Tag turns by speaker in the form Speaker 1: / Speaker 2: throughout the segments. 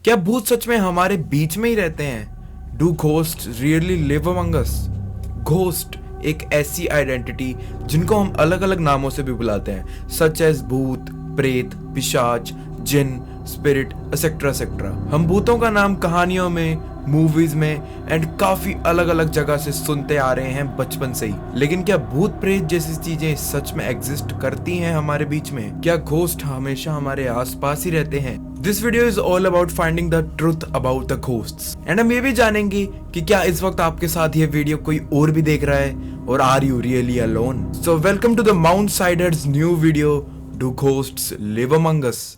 Speaker 1: क्या भूत सच में हमारे बीच में ही रहते हैं? Do ghost really live among us? Ghost एक ऐसी आइडेंटिटी जिनको हम अलग अलग नामों से भी बुलाते हैं, सच एज भूत, प्रेत, पिशाच, जिन, स्पिरिट एक्सेट्रा एक्सेट्रा। हम भूतों का नाम कहानियों में, मूवीज में एंड काफी अलग अलग जगह से सुनते आ रहे हैं बचपन से ही। लेकिन क्या भूत प्रेत जैसी चीजें सच में एग्जिस्ट करती हैं हमारे बीच में? क्या घोस्ट हमेशा हमारे आसपास ही रहते हैं? This video is all about finding the truth about the ghosts and हम ये भी जानेंगे कि क्या इस वक्त आपके साथ ये वीडियो कोई और भी देख रहा है, और are you really alone? So welcome to the mount siders new video, do ghosts live among us?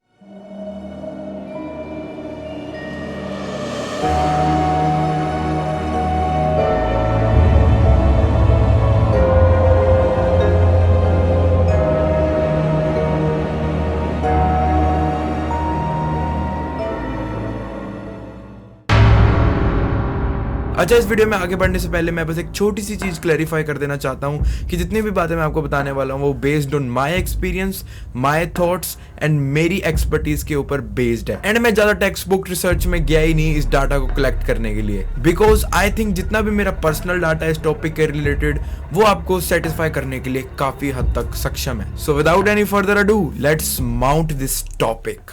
Speaker 1: अच्छा, इस वीडियो में आगे बढ़ने से पहले मैं बस एक छोटी सी चीज क्लैरिफाई कर देना चाहता हूं कि जितनी भी बातें मैं आपको बताने वाला हूं वो based on my experience, my thoughts and मेरी एक्सपर्टीज के ऊपर बेस्ड है। एंड मैं ज्यादा टेक्स्ट बुक रिसर्च में गया ही नहीं इस डाटा को कलेक्ट करने के लिए, बिकॉज आई थिंक जितना भी मेरा पर्सनल डाटा इस टॉपिक के रिलेटेड वो आपको सेटिस्फाई करने के लिए काफी हद तक सक्षम है। So without any further ado, let's mount this topic.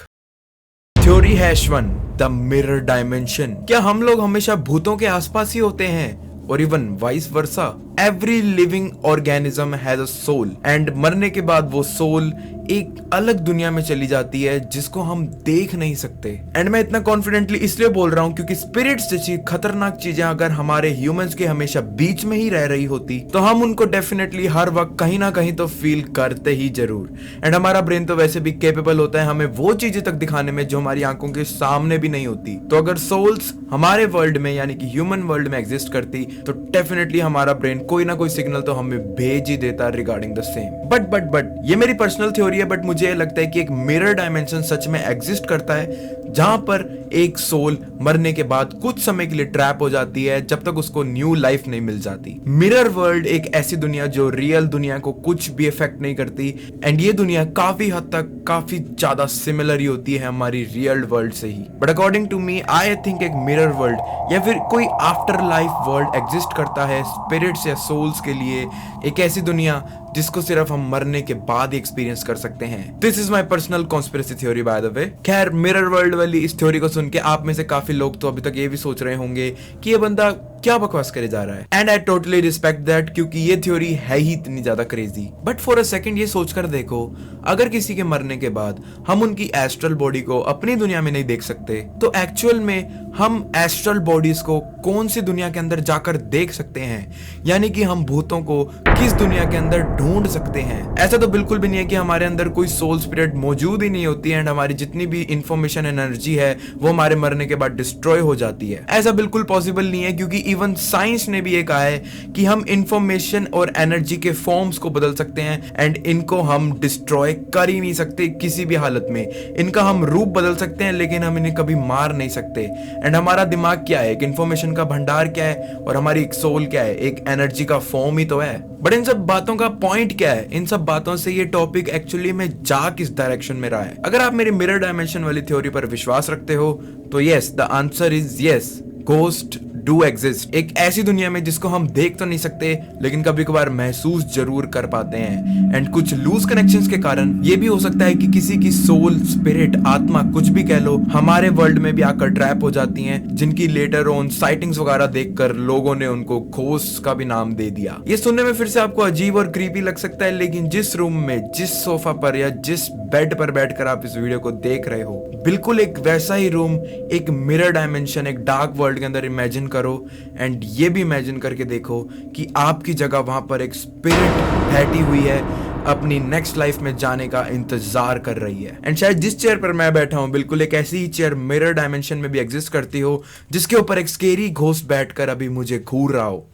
Speaker 1: Theory hash 1, the mirror dimension. क्या हम लोग हमेशा भूतों के आसपास ही होते हैं, और even vice versa? Every living organism has a soul and मरने के बाद वो सोल एक अलग दुनिया में चली जाती है जिसको हम देख नहीं सकते। एंड मैं इतना कॉन्फिडेंटली इसलिए बोल रहा हूँ क्योंकि स्पिरिट्स जैसी खतरनाक चीजें अगर हमारे ह्यूमंस के हमेशा बीच में ही रह रही होती तो हम उनको डेफिनेटली हर वक्त कहीं ना कहीं तो फील करते ही जरूर। एंड हमारा ब्रेन तो वैसे भी कैपेबल होता है हमें वो चीजें तक दिखाने में जो हमारी आंखों के सामने भी नहीं होती। तो अगर सोल्स हमारे वर्ल्ड में यानी कि ह्यूमन वर्ल्ड में एग्जिस्ट करती तो डेफिनेटली हमारा ब्रेन कोई ना कोई सिग्नल तो हमें भेज ही देता रिगार्डिंग द सेम। बट ये मेरी पर्सनल थ्योरी है, बट मुझे लगता है कि एक मिरर डायमेंशन सच में एग्जिस्ट करता है जहां पर एक सोल मरने के बाद कुछ समय के लिए ट्रैप हो जाती है जब तक उसको न्यू लाइफ नहीं मिल जाती। मिरर वर्ल्ड एक ऐसी दुनिया जो रियल दुनिया को कुछ भी इफेक्ट नहीं करती एंड ये दुनिया काफी हद तक काफी ज्यादा सिमिलर ही होती है हमारी रियल वर्ल्ड से ही। But according to me I think एक मिरर वर्ल्ड या फिर कोई आफ्टर लाइफ वर्ल्ड एग्जिस्ट करता है स्पिरिट्स या सोल्स के लिए, एक ऐसी दुनिया जिसको सिर्फ हम मरने के बाद ही एक्सपीरियंस कर सकते हैं। This is my personal conspiracy theory by the way. खैर, मिरर वर्ल्ड वाली इस थ्योरी को सुन के आप में से काफी लोग तो अभी तक ये भी सोच रहे होंगे कि ये बंदा क्या बकवास करे जा रहा है, and I totally respect that क्योंकि ये थ्योरी है ही इतनी ज्यादा crazy. But for a second ये सोचकर देखो, अगर किसी के मरने के बाद हम उनकी एस्ट्रल बॉडी को अपनी दुनिया में नहीं देख सकते तो एक्चुअल में हम एस्ट्रल बॉडीज को कौन सी दुनिया के अंदर जाकर देख सकते हैं, यानी कि हम भूतों को किस दुनिया के अंदर ढूंढ सकते हैं? ऐसा तो बिल्कुल भी नहीं है कि हमारे अंदर कोई सोल स्पिरिट मौजूद ही नहीं होती एंड हमारी जितनी भी इंफॉर्मेशन एनर्जी है वो हमारे मरने के बाद डिस्ट्रॉय हो जाती है। ऐसा बिल्कुल पॉसिबल नहीं है क्योंकि इवन साइंस ने भी ये कहा है कि हम इंफॉर्मेशन और एनर्जी के फॉर्म्स को बदल सकते हैं एंड इनको हम डिस्ट्रॉय कर ही नहीं सकते किसी भी हालत में। इनका हम रूप बदल सकते हैं लेकिन हम इन्हें कभी मार नहीं सकते। एंड हमारा दिमाग क्या है? एक इंफॉर्मेशन का भंडार क्या है, और हमारी एक सोल क्या है? एक एनर्जी का फॉर्म ही तो है। बट इन सब बातों का पॉइंट क्या है? इन सब बातों से ये टॉपिक एक्चुअली में जा किस डायरेक्शन में रहा है? अगर आप मेरी मिरर डायमेंशन वाली थ्योरी पर विश्वास रखते हो तो yes, the answer is yes, ghost do exist. एक ऐसी दुनिया में जिसको हम देख तो नहीं सकते लेकिन कभी कभार महसूस जरूर कर पाते हैं। एंड कुछ लूज कनेक्शंस के कारण ये भी हो सकता है कि किसी की सोल, स्पिरिट, आत्मा, कुछ भी कह लो, हमारे वर्ल्ड में भी आकर ट्रैप हो जाती हैं, जिनकी लेटर ऑन साइटिंग्स वगैरह देखकर लोगों ने उनको घोस्ट का भी नाम दे दिया। ये सुनने में फिर से आपको अजीब और क्रीपी लग सकता है, लेकिन जिस रूम में, जिस सोफा पर या जिस बेड पर बैठकर आप इस वीडियो को देख रहे हो, बिल्कुल एक वैसा ही रूम, एक मिरर डायमेंशन, एक डार्क वर्ल्ड के अंदर इमेजिन करो एंड ये भी इमेजिन करके देखो कि आपकी जगह वहां पर एक स्पिरिट बैठी हुई है, अपनी नेक्स्ट लाइफ में जाने का इंतजार कर रही है। एंड शायद जिस चेयर पर मैं बैठा हूं बिल्कुल एक ऐसी ही चेयर मिरर डायमेंशन में भी एग्जिस्ट करती हो जिसके ऊपर एक स्केरी घोस्ट बैठकर अभी मुझे घूर रहा हो।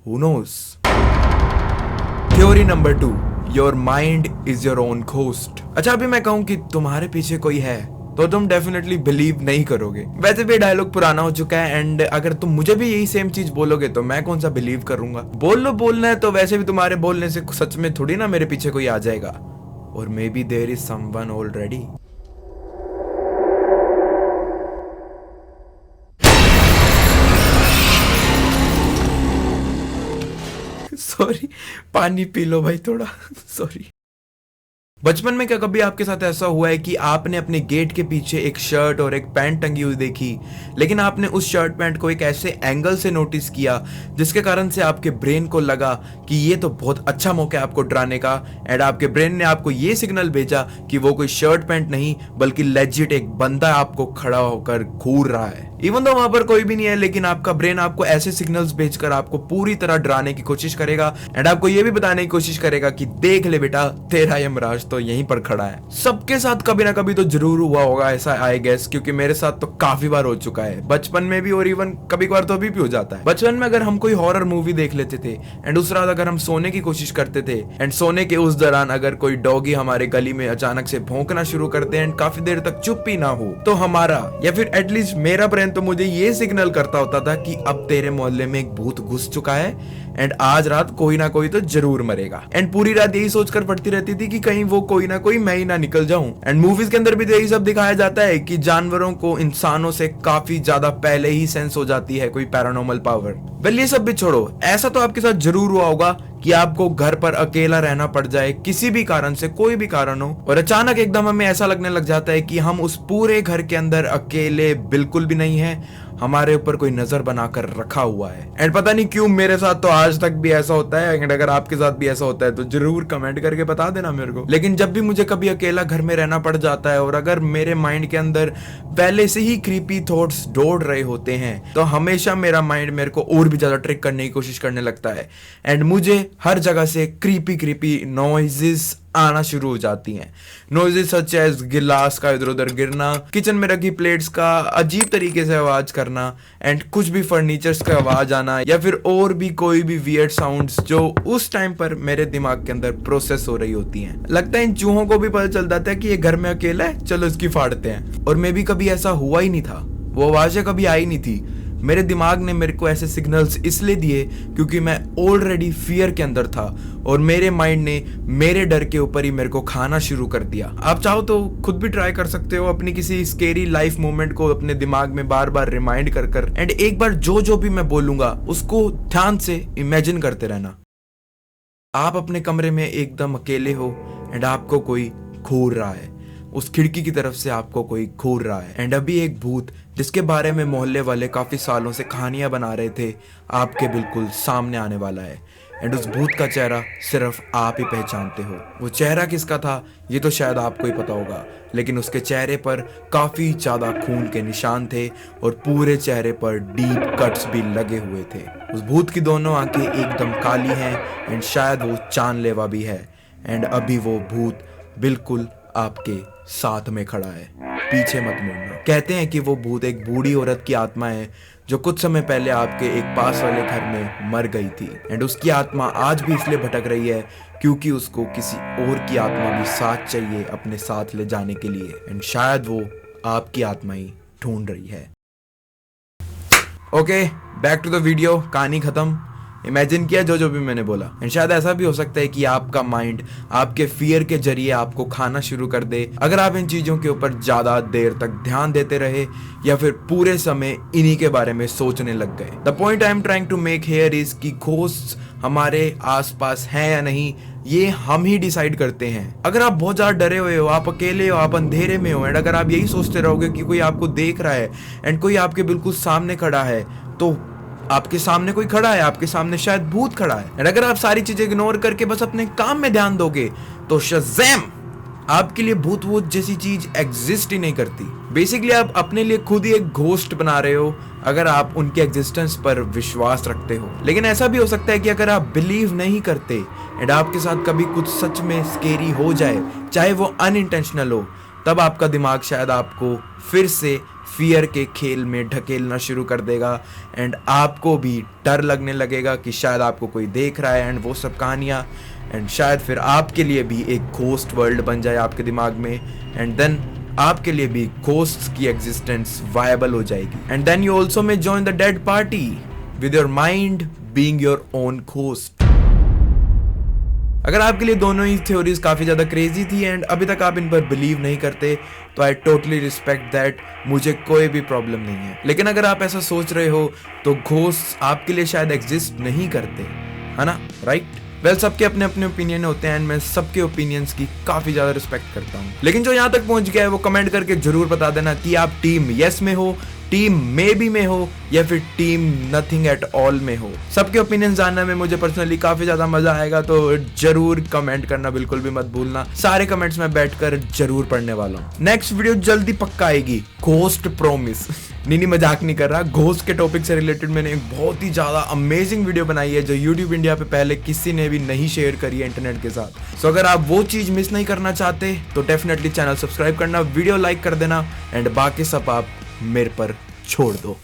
Speaker 1: Who knows? Theory number 2, your mind is your own ghost. अच्छा, अभी मैं कहूं कि तुम्हारे पीछे कोई है तो तुम डेफिनेटली बिलीव नहीं करोगे। वैसे भी डायलॉग पुराना हो चुका है एंड अगर तुम मुझे भी यही सेम चीज बोलोगे तो मैं कौन सा बिलीव करूंगा। बोल लो, बोलना है तो वैसे भी तुम्हारे बोलने से सच में थोड़ी ना मेरे पीछे कोई आ जाएगा, और maybe there is someone already. Sorry, पानी पी लो भाई थोड़ा। सॉरी। बचपन में क्या कभी आपके साथ ऐसा हुआ है कि आपने अपने गेट के पीछे एक शर्ट और एक पैंट टंगी हुई देखी, लेकिन आपने उस शर्ट पैंट को एक ऐसे एंगल से नोटिस किया जिसके कारण से आपके ब्रेन को लगा कि ये तो बहुत अच्छा मौका है आपको डराने का, एंड आपके ब्रेन ने आपको ये सिग्नल भेजा कि वो कोई शर्ट पैंट नहीं बल्कि लेजिट एक बंदा आपको खड़ा होकर घूर रहा है। इवन तो वहां पर कोई भी नहीं है, लेकिन आपका ब्रेन आपको ऐसे सिग्नल्स भेजकर आपको पूरी तरह डराने की कोशिश करेगा एंड आपको ये भी बताने की कोशिश करेगा कि देख ले बेटा, तेरा यमराज तो यहीं पर खड़ा है। सबके साथ कभी ना कभी तो जरूर हुआ होगा ऐसा, आई गेस, क्योंकि मेरे साथ तो काफी बार हो चुका है, बचपन में भी और इवन कभी कभार तो अभी भी हो जाता है। बचपन में अगर हम कोई हॉरर मूवी देख लेते थे एंड उस रात अगर हम सोने की कोशिश करते थे एंड सोने के उस दौरान अगर कोई डॉगी हमारे गली में अचानक से भौंकना शुरू कर दे एंड काफी देर तक चुप ही ना हो, तो हमारा या फिर एटलीस्ट मेरा ब्रेन तो मुझे ये सिग्नल करता होता था कि अब तेरे मोहल्ले में एक भूत घुस चुका है एंड आज रात कोई ना कोई तो जरूर मरेगा। एंड पूरी रात यही सोचकर पड़ती रहती थी कि कहीं वो कोई ना कोई मैं ही ना निकल जाऊं। एंड मूवीज के अंदर भी यही सब दिखाया जाता है कि जानवरों को इंसानों से काफी ज्यादा पहले ही सेंस हो जाती है कोई पैरानॉर्मल पावर। वेल, ये सब भी छोड़ो, ऐसा तो आपके साथ जरूर हुआ होगा कि आपको घर पर अकेला रहना पड़ जाए किसी भी कारण से, कोई भी कारण हो, और अचानक एकदम हमें ऐसा लगने लग जाता है कि हम उस पूरे घर के अंदर अकेले बिल्कुल भी नहीं है, हमारे ऊपर कोई नजर बनाकर रखा हुआ है। एंड पता नहीं क्यों मेरे साथ तो आज तक भी ऐसा होता है, एंड अगर आपके साथ भी ऐसा होता है तो जरूर कमेंट करके बता देना मेरे को। लेकिन जब भी मुझे कभी अकेला घर में रहना पड़ जाता है और अगर मेरे माइंड के अंदर पहले से ही क्रीपी थॉट्स दौड़ रहे होते हैं तो हमेशा मेरा माइंड मेरे को और भी ज्यादा ट्रिक करने की कोशिश करने लगता है एंड मुझे हर जगह से क्रीपी नॉइजेस आना शुरू हो जाती हैं। नॉइजेस सच एज गिलास का इधर उधर गिरना, किचन में रखी प्लेट्स का अजीब तरीके से आवाज करना एंड कुछ भी फर्नीचर्स का आवाज आना या फिर और भी कोई भी वियर्ड साउंड्स जो उस टाइम पर मेरे दिमाग के अंदर प्रोसेस हो रही होती हैं। लगता है इन चूहों को भी पता चल जाता है कि ये घर में अकेला है, चलो इसकी फाड़ते हैं। और मैं भी कभी ऐसा हुआ ही नहीं था, वो आवाजें कभी आई नहीं थी। मेरे दिमाग ने मेरे को ऐसे सिग्नल्स इसलिए दिए क्योंकि मैं ऑलरेडी फियर के अंदर था और मेरे माइंड ने मेरे डर के ऊपर ही मेरे को खाना शुरू कर दिया। आप चाहो तो खुद भी ट्राई कर सकते हो अपनी किसी स्केरी लाइफ मोमेंट को अपने दिमाग में बार बार रिमाइंड कर एंड एक बार जो भी मैं बोलूंगा उसको ध्यान से इमेजिन करते रहना। आप अपने कमरे में एकदम अकेले हो एंड आपको कोई घूर रहा है, उस खिड़की की तरफ से आपको कोई घूर रहा है एंड अभी एक भूत जिसके बारे में मोहल्ले वाले काफी सालों से कहानियां बना रहे थे आपके बिल्कुल सामने आने वाला है एंड उस भूत का चेहरा सिर्फ आप ही पहचानते हो। वो चेहरा किसका था ये तो शायद आपको ही पता होगा, लेकिन उसके चेहरे पर काफी ज्यादा खून के निशान थे और पूरे चेहरे पर डीप कट्स भी लगे हुए थे। उस भूत की दोनों आंखें एकदम काली हैं एंड शायद वो जानलेवा भी है एंड अभी वो भूत बिल्कुल आपके साथ में खड़ा है, पीछे मत मुड़ना। कहते हैं कि वो भूत एक बूढ़ी औरत की आत्मा है जो कुछ समय पहले आपके एक पास वाले घर में मर गई थी एंड उसकी आत्मा आज भी इसलिए भटक रही है क्योंकि उसको किसी और की आत्मा भी साथ चाहिए अपने साथ ले जाने के लिए एंड शायद वो आपकी आत्मा ही ढूंढ रही है। Okay, back to the video. कहानी खत्म। इमेजिन किया जो भी मैंने बोला एंड शायद ऐसा भी हो सकता है कि आपका माइंड आपके फियर के जरिए आपको खाना शुरू कर दे अगर आप इन चीजों के ऊपर ज्यादा देर तक ध्यान देते रहे या फिर पूरे समय इन्हीं के बारे में सोचने लग गए। The point I am trying to make here is कि घोस्ट्स हमारे आसपास हैं या नहीं ये हम ही डिसाइड करते हैं। अगर आप बहुत ज्यादा डरे हुए हो, आप अकेले हो, आप अंधेरे में हो एंड अगर आप यही सोचते रहोगे कि कोई आपको देख रहा है एंड कोई आपके बिल्कुल सामने खड़ा है, तो आपके सामने कोई खड़ा है, आपके सामने शायद भूत खड़ा है। एंड अगर आप सारी चीजें इग्नोर करके बस अपने काम में ध्यान दोगे तो शज़ैम, आपके लिए भूत वूत जैसी चीज एग्जिस्ट ही नहीं करती। बेसिकली आप अपने लिए खुद ही एक घोस्ट बना रहे हो अगर आप उनके एग्जिस्टेंस पर विश्वास रखते हो। लेकिन ऐसा भी हो सकता है कि अगर आप बिलीव नहीं करते एंड आपके साथ कभी कुछ सच में स्केरी हो जाए, चाहे वो अनइंटेंशनल हो, तब आपका दिमाग शायद आपको फिर से फियर के खेल में ढकेलना शुरू कर देगा एंड आपको भी डर लगने लगेगा कि शायद आपको कोई देख रहा है एंड वो सब कहानियाँ, एंड शायद फिर आपके लिए भी एक घोस्ट वर्ल्ड बन जाए आपके दिमाग में एंड देन आपके लिए भी घोस्ट्स की एग्जिस्टेंस वायबल हो जाएगी and then you also may join the dead party with your mind being your own ghost. अगर आपके लिए दोनों ही थ्योरीज काफी ज्यादा क्रेजी थी एंड अभी तक आप इन पर बिलीव नहीं करते तो आई टोटली रिस्पेक्ट दैट, मुझे कोई भी प्रॉब्लम नहीं है। लेकिन अगर आप ऐसा सोच रहे हो तो घोस्ट आपके लिए शायद एग्जिस्ट नहीं करते। है ना, राइट? वेल, सबके अपने अपने ओपिनियन होते हैं एंड मैं सबके ओपिनियंस की काफी ज्यादा रिस्पेक्ट करता हूँ। लेकिन जो यहाँ तक पहुंच गया है वो कमेंट करके जरूर बता देना कि आप टीम यस में हो, टीम मे बी में हो या फिर टीम नथिंग एट ऑल में हो। सबके ओपिनियन जानने में मुझे पर्सनली काफी ज्यादा मजा आएगा, तो जरूर कमेंट करना बिल्कुल भी मत भूलना। सारे कमेंट्स में बैठकर जरूर पढ़ने वाला हूँ। नेक्स्ट वीडियो जल्दी पक्का आएगी, घोस्ट प्रॉमिस। नहीं मजाक नहीं कर रहा, घोस्ट के टॉपिक से रिलेटेड मैंने एक बहुत ही ज्यादा अमेजिंग वीडियो बनाई है जो यूट्यूब इंडिया पे पहले किसी ने भी नहीं शेयर करी है इंटरनेट के साथ। सो अगर आप वो चीज मिस नहीं करना चाहते तो डेफिनेटली चैनल सब्सक्राइब करना, वीडियो लाइक कर देना एंड बाकी सब आप मेरे पर छोड़ दो।